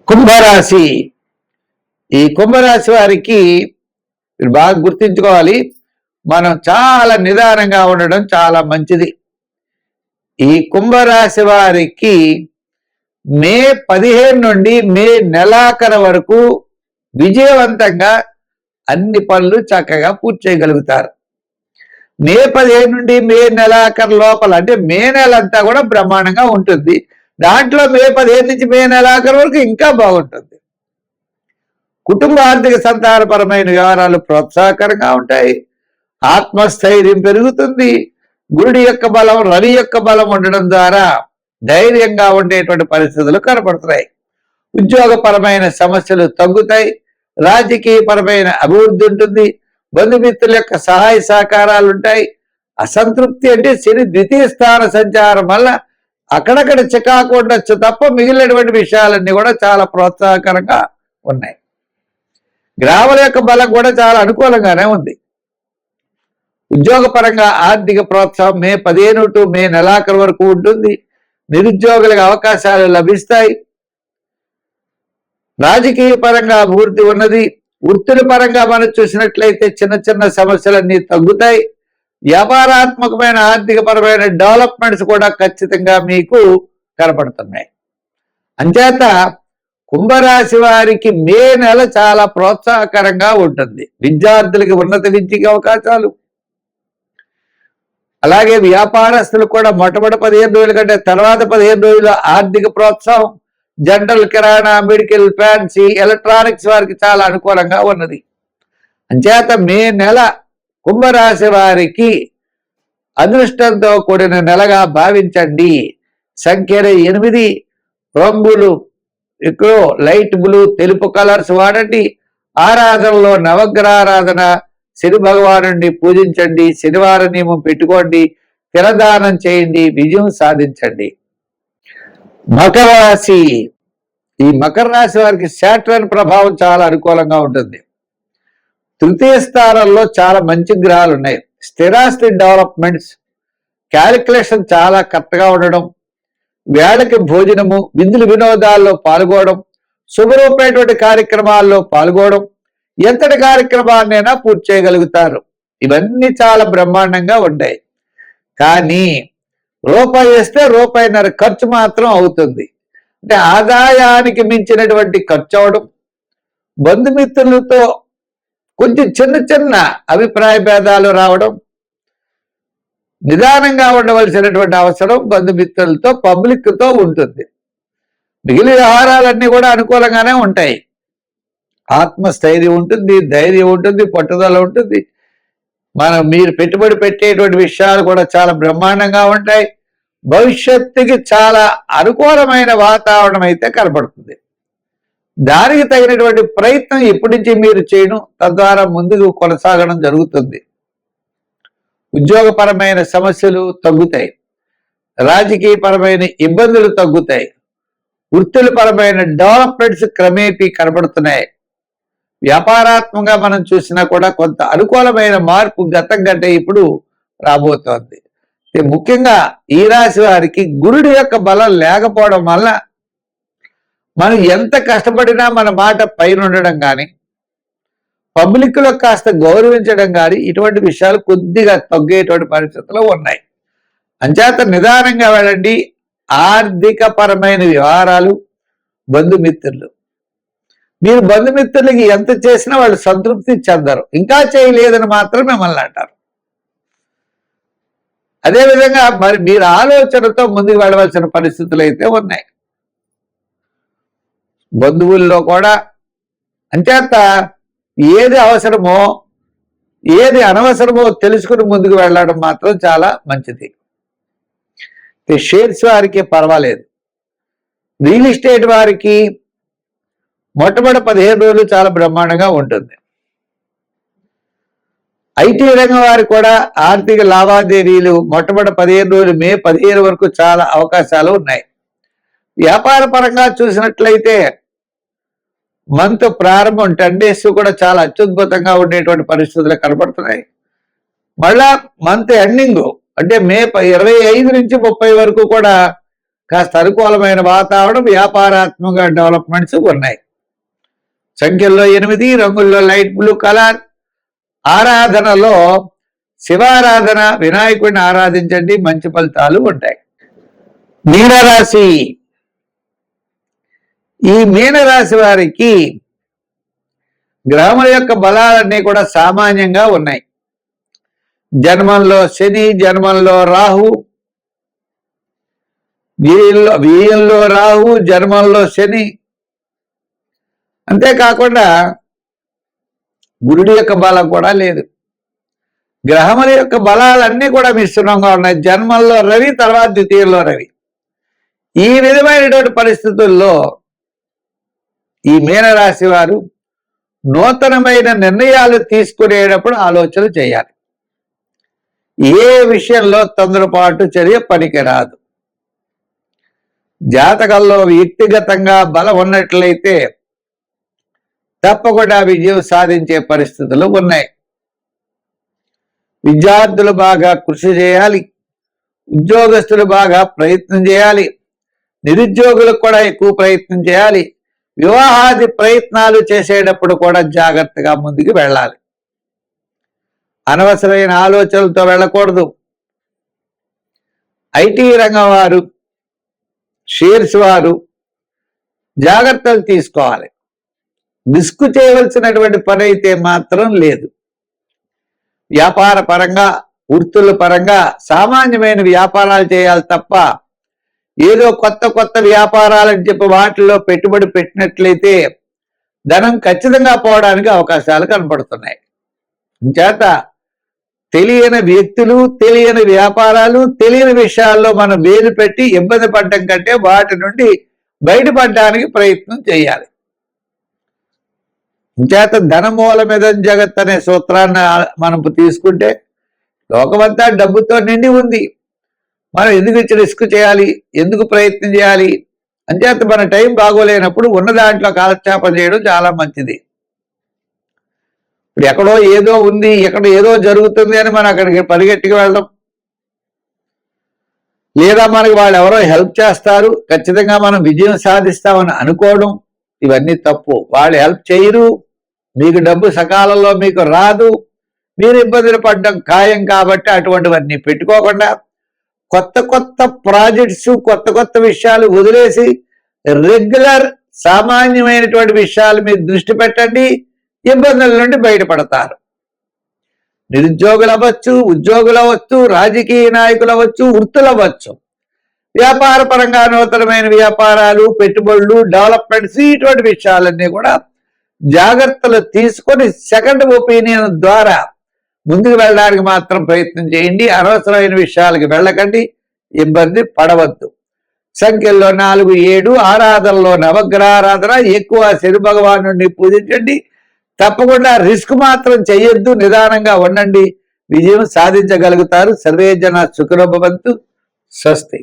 కుంభరాశి. ఈ కుంభరాశి వారికి మీరు బాగా గుర్తుంచుకోవాలి, మనం చాలా నిదానంగా ఉండడం చాలా మంచిది. ఈ కుంభరాశి వారికి మే 15 నుండి మే నెలాఖరు వరకు విజయవంతంగా అన్ని పనులు చక్కగా పూర్తి చేయగలుగుతారు. మే 15 నుండి మే నెలాఖరు లోపల అంటే మే నెలంతా కూడా బ్రహ్మాండంగా ఉంటుంది. దాంట్లో మే 15 నుంచి మే నెలాఖరు వరకు ఇంకా బాగుంటుంది. కుటుంబ ఆర్థిక సంతానపరమైన వ్యవహారాలు ప్రోత్సాహకరంగా ఉంటాయి. ఆత్మస్థైర్యం పెరుగుతుంది. గురుడి యొక్క బలం, రవి యొక్క బలం ఉండడం ద్వారా ధైర్యంగా ఉండేటువంటి పరిస్థితులు కనపడుతున్నాయి. ఉద్యోగపరమైన సమస్యలు తగ్గుతాయి. రాజకీయపరమైన అభివృద్ధి ఉంటుంది. బంధుమిత్రుల యొక్క సహాయ సహకారాలు ఉంటాయి. అసంతృప్తి అంటే శని ద్వితీయ స్థాన సంచారం వల్ల అక్కడక్కడ చికాకు ఉండొచ్చు తప్ప మిగిలినటువంటి విషయాలన్నీ కూడా చాలా ప్రోత్సాహకరంగా ఉన్నాయి. గ్రామాల యొక్క బలం కూడా చాలా అనుకూలంగానే ఉంది. ఉద్యోగపరంగా ఆర్థిక ప్రోత్సాహం మే 15 టు మే నెలాఖరు వరకు ఉంటుంది. నిరుద్యోగులకు అవకాశాలు లభిస్తాయి. రాజకీయ పరంగా అభివృద్ధి ఉన్నది. వృత్తుల పరంగా మనం చూసినట్లయితే చిన్న చిన్న సమస్యలన్నీ తగ్గుతాయి. వ్యాపారాత్మకమైన ఆర్థిక పరమైన డెవలప్మెంట్స్ కూడా ఖచ్చితంగా మీకు కనపడుతున్నాయి. అంచేత కుంభరాశి వారికి మే నెల చాలా ప్రోత్సాహకరంగా ఉంటుంది. విద్యార్థులకి ఉన్నత విద్యకి అవకాశాలు, అలాగే వ్యాపారస్తులు కూడా మొట్టమొదటి 15 రోజుల కంటే తర్వాత 15 రోజుల ఆర్థిక ప్రోత్సాహం. జనరల్, కిరాణా, మెడికల్, ఫ్యాన్సీ, ఎలక్ట్రానిక్స్ వారికి చాలా అనుకూలంగా ఉన్నది. అంచేత మే నెల కుంభరాశి వారికి అదృష్టంతో కూడిన నెలగా భావించండి. సంఖ్యలు 8, రంగులు ఎక్కువ లైట్ బ్లూ, తెలుపు కలర్స్ వాడండి. ఆరాధనలో నవగ్రహారాధన, శని భగవానుడిని పూజించండి. శనివారం నియమం పెట్టుకోండి. తిరదానం చేయండి. విజయం సాధించండి. మకర రాశి. ఈ మకర రాశి వారికి శాటర్న్ ప్రభావం చాలా అనుకూలంగా ఉంటుంది. తృతీయ స్థానంలో చాలా మంచి గ్రహాలు ఉన్నాయి. స్థిరాస్తి డెవలప్మెంట్స్, క్యాలిక్యులేషన్ చాలా కరెక్ట్గా ఉండడం, వేళకి భోజనము, విందులు వినోదాల్లో పాల్గొనడం, శుభరూపమైనటువంటి కార్యక్రమాల్లో పాల్గొనడం, ఎంతటి కార్యక్రమాన్నైనా పూర్తి చేయగలుగుతారు. ఇవన్నీ చాలా బ్రహ్మాండంగా ఉంటాయి. కానీ రూపాయి వేస్తే రూపాయిన్నర ఖర్చు మాత్రం అవుతుంది. అంటే ఆదాయానికి మించినటువంటి ఖర్చు అవడం, బంధుమిత్రులతో కొంచెం చిన్న చిన్న అభిప్రాయ భేదాలు రావడం, నిదానంగా ఉండవలసినటువంటి అవసరం బంధుమిత్రులతో, పబ్లిక్తో ఉంటుంది. మిగిలిన వ్యవహారాలన్నీ కూడా అనుకూలంగానే ఉంటాయి. ఆత్మస్థైర్యం ఉంటుంది, ధైర్యం ఉంటుంది, పట్టుదల ఉంటుంది. మీరు పెట్టుబడి పెట్టేటువంటి విషయాలు కూడా చాలా బ్రహ్మాండంగా ఉంటాయి. భవిష్యత్తుకి చాలా అనుకూలమైన వాతావరణం అయితే కనపడుతుంది. దానికి తగినటువంటి ప్రయత్నం ఇప్పటి నుంచి మీరు చేయడం, తద్వారా ముందుకు కొనసాగడం జరుగుతుంది. ఉద్యోగపరమైన సమస్యలు తగ్గుతాయి. రాజకీయపరమైన ఇబ్బందులు తగ్గుతాయి. వృత్తుల పరమైన డెవలప్మెంట్స్ క్రమేపీ కనబడుతున్నాయి. వ్యాపారాత్మకంగా మనం చూసినా కూడా కొంత అనుకూలమైన మార్పు గతం కంటే ఇప్పుడు రాబోతోంది. ముఖ్యంగా ఈ రాశి వారికి గురుడి యొక్క బలం లేకపోవడం వల్ల మనం ఎంత కష్టపడినా మన మాట పైన ఉండడం కానీ, పబ్లిక్లో కాస్త గౌరవించడం కానీ, ఇటువంటి విషయాలు కొద్దిగా తగ్గేటువంటి పరిస్థితులు ఉన్నాయి. అంచేత నిదానంగా వెళ్ళండి. ఆర్థిక పరమైన వ్యవహారాలు, బంధుమిత్రులు, మీరు బంధుమిత్రులకి ఎంత చేసినా వాళ్ళు సంతృప్తి చెందరు. ఇంకా చేయలేదని మాత్రం మిమ్మల్ని అంటారు. అదేవిధంగా మరి మీరు ఆలోచనతో ముందుకు వెళ్ళవలసిన పరిస్థితులు అయితే ఉన్నాయి. బంధువుల్లో కూడా అంచేత ఏది అవసరమో ఏది అనవసరమో తెలుసుకుని ముందుకు వెళ్ళడం మాత్రం చాలా మంచిది. షేర్స్ వారికి పర్వాలేదు. రియల్ ఎస్టేట్ వారికి మొట్టమొదటి 15 రోజులు చాలా బ్రహ్మాండంగా ఉంటుంది. ఐటీ రంగం వారికి కూడా ఆర్థిక లావాదేవీలు మొట్టమొదటి 15 రోజులు మే 15 వరకు చాలా అవకాశాలు ఉన్నాయి. వ్యాపార పరంగా చూసినట్లయితే మంత్ ప్రారంభం 10 days కూడా చాలా అత్యద్భుతంగా ఉండేటువంటి పరిస్థితులు కనబడుతున్నాయి. మళ్ళా మంత్ ఎండింగ్ అంటే మే 25 నుంచి 30 వరకు కూడా కాస్త అనుకూలమైన వాతావరణం, వ్యాపారాత్మక డెవలప్మెంట్స్ ఉన్నాయి. సంఖ్యల్లో 8, రంగుల్లో లైట్ బ్లూ కలర్. ఆరాధనలో శివారాధన, వినాయకుడిని ఆరాధించండి, మంచి ఫలితాలు ఉంటాయి. మీనరాశి. ఈ మీనరాశి వారికి గ్రహముల యొక్క బలాలన్నీ కూడా సామాన్యంగా ఉన్నాయి. జన్మంలో శని, జన్మంలో రాహు, వ్యయంలో రాహు, జన్మంలో శని. అంతేకాకుండా గురుడి యొక్క బలం కూడా లేదు. గ్రహముల యొక్క బలాలన్నీ కూడా మిశ్రమంగా ఉన్నాయి. జన్మంలో రవి, తర్వాత ద్వితీయంలో రవి. ఈ విధమైనటువంటి పరిస్థితుల్లో ఈ మీనరాశి వారు నూతనమైన నిర్ణయాలు తీసుకునేటప్పుడు ఆలోచన చేయాలి. ఏ విషయంలో తొందరపాటు చర్య పనికిరాదు. జాతకంలో వ్యక్తిగతంగా బలం ఉన్నట్లయితే తప్పకుండా విజయం సాధించే పరిస్థితులు ఉన్నాయి. విద్యార్థులు బాగా కృషి చేయాలి. ఉద్యోగస్తులు బాగా ప్రయత్నం చేయాలి. నిరుద్యోగులకు కూడా ఎక్కువ ప్రయత్నం చేయాలి. వివాహాది ప్రయత్నాలు చేసేటప్పుడు కూడా జాగ్రత్తగా ముందుకు వెళ్ళాలి. అనవసరమైన ఆలోచనలతో వెళ్ళకూడదు. ఐటీ రంగం వారు, షేర్స్ వారు జాగ్రత్తలు తీసుకోవాలి. రిస్క్ చేయవలసినటువంటి పని అయితే మాత్రం లేదు. వ్యాపార పరంగా, వృత్తుల పరంగా సామాన్యమైన వ్యాపారాలు చేయాలి తప్ప ఏదో కొత్త కొత్త వ్యాపారాలని చెప్పి వాటిలో పెట్టుబడి పెట్టినట్లయితే ధనం ఖచ్చితంగా పోవడానికి అవకాశాలు కనపడుతున్నాయి. చేత తెలియని వ్యక్తులు, తెలియని వ్యాపారాలు, తెలియని విషయాల్లో మనం వేలు పెట్టి ఇబ్బంది పడటం కంటే వాటి నుండి బయటపడడానికి ప్రయత్నం చేయాలి. చేత ధనమూలమిదం జగత్ అనే సూత్రాన్ని మనం తీసుకుంటే లోకమంతా డబ్బుతో నిండి ఉంది. మనం ఎందుకు రిస్క్ చేయాలి, ఎందుకు ప్రయత్నం చేయాలి? అంచేత మన టైం బాగోలేనప్పుడు ఉన్న దాంట్లో కాలక్షేపం చేయడం చాలా మంచిది. ఇప్పుడు ఎక్కడో ఏదో ఉంది, ఎక్కడ ఏదో జరుగుతుంది అని మనం అక్కడికి పరిగెట్టుకు వెళ్ళడం, లేదా మనకి వాళ్ళు ఎవరో హెల్ప్ చేస్తారు, ఖచ్చితంగా మనం విజయం సాధిస్తామని అనుకోవడం, ఇవన్నీ తప్పు. వాళ్ళు హెల్ప్ చేయరు, మీకు డబ్బు సకాలంలో మీకు రాదు, మీరు ఇబ్బందులు పడడం ఖాయం. కాబట్టి అటువంటివన్నీ పెట్టుకోకుండా కొత్త కొత్త ప్రాజెక్ట్స్, కొత్త కొత్త విషయాలు వదిలేసి రెగ్యులర్ సామాన్యమైనటువంటి విషయాల మీద దృష్టి పెట్టండి. ఇబ్బందుల నుండి బయటపడతారు. నిరుద్యోగులు అవ్వచ్చు, ఉద్యోగులు అవ్వచ్చు, రాజకీయ నాయకులు అవ్వచ్చు, వృత్తులు అవ్వచ్చు, వ్యాపార పరంగా నూతనమైన వ్యాపారాలు, పెట్టుబడులు, డెవలప్మెంట్స్, ఇటువంటి విషయాలన్నీ కూడా జాగ్రత్తలు తీసుకొని సెకండ్ ఒపీనియన్ ద్వారా ముందుకు వెళ్ళడానికి మాత్రం ప్రయత్నం చేయండి. అనవసరమైన విషయాలకు వెళ్ళకండి, ఇబ్బంది పడవద్దు. సంఖ్యల్లో 4, 7. ఆరాధనలో నవగ్రహారాధన, ఎక్కువ శని భగవాను పూజించండి. తప్పకుండా రిస్క్ మాత్రం చెయ్యొద్దు, నిదానంగా ఉండండి, విజయం సాధించగలుగుతారు. సర్వే జన సుఖినో భవంతు. స్వస్తి.